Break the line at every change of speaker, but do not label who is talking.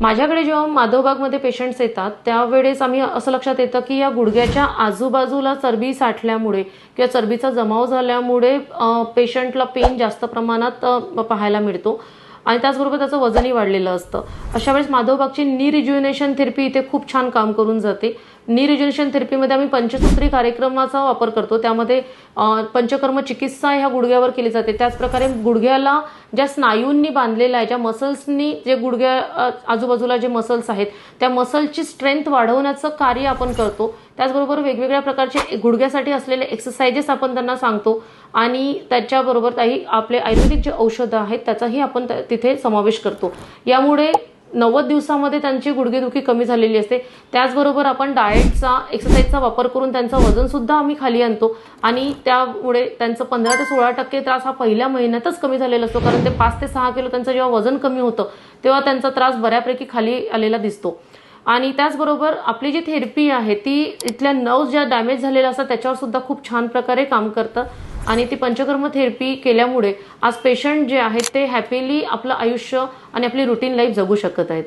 माझ्याकडे जेव्हा माधवबागमध्ये पेशंट्स येतात त्यावेळेस आम्ही असं लक्षात येतं की या गुडघ्याच्या आजूबाजूला चरबी साठल्यामुळे किंवा चरबीचा जमाव झाल्यामुळे पेशंटला पेन जास्त प्रमाणात पाहायला मिळतो आणि त्याचबरोबर त्याचं वजनही वाढलेलं असतं। अशा वेळेस माधवबागची नी रिज्युनेशन थेरपी इथे खूप छान काम करून जाते। नी रिज्युनेशन थेरपीमध्ये आम्ही पंचसूत्री कार्यक्रमाचा वापर करतो, त्यामध्ये पंचकर्म चिकित्सा ह्या गुडघ्यावर केली जाते। त्याचप्रकारे गुडघ्याला ज्या स्नायूंनी बांधलेला आहे, ज्या मसल्सनी जे गुडघ्या आजूबाजूला जे मसल्स आहेत त्या मसलची स्ट्रेंथ वाढवण्याचं कार्य आपण करतो। त्याचबरोबर वेगवेगळ्या प्रकारचे गुडघ्यासाठी असलेले एक्सरसाइजेस आपण त्यांना सांगतो आणि त्याच्याबरोबर काही आपले आयुर्वेदिक जे औषधं आहेत त्याचाही आपण तिथे समावेश करतो। यामुळे 90 दिवसांमध्ये त्यांची गुडघेदुखी कमी झालेली असते। त्याचबरोबर आपण डाएटचा एक्सरसाइजचा वापर करून त्यांचं वजन सुद्धा आम्ही खाली आणतो आणि त्यामुळे त्यांचं 15 ते 16% त्रास हा पहिल्या महिन्यातच कमी झालेला असतो, कारण ते 5 ते 6 किलो त्यांचं जेव्हा वजन कमी होतं तेव्हा त्यांचा त्रास बऱ्यापैकी खाली आलेला दिसतो। आणि त्याचबरोबर आपली जी थेरपी आहे ती इथल्या नर्व्स ज्या डॅमेज झालेल्या असतात त्याच्यावर सुद्धा खूप छान प्रकारे काम करतं आणि ती पंचकर्म थेरपी केल्यामुळे आज पेशंट जे आहेत ते हॅपीली आपलं आयुष्य आणि आपली रुटीन लाईफ जगू शकत आहेत।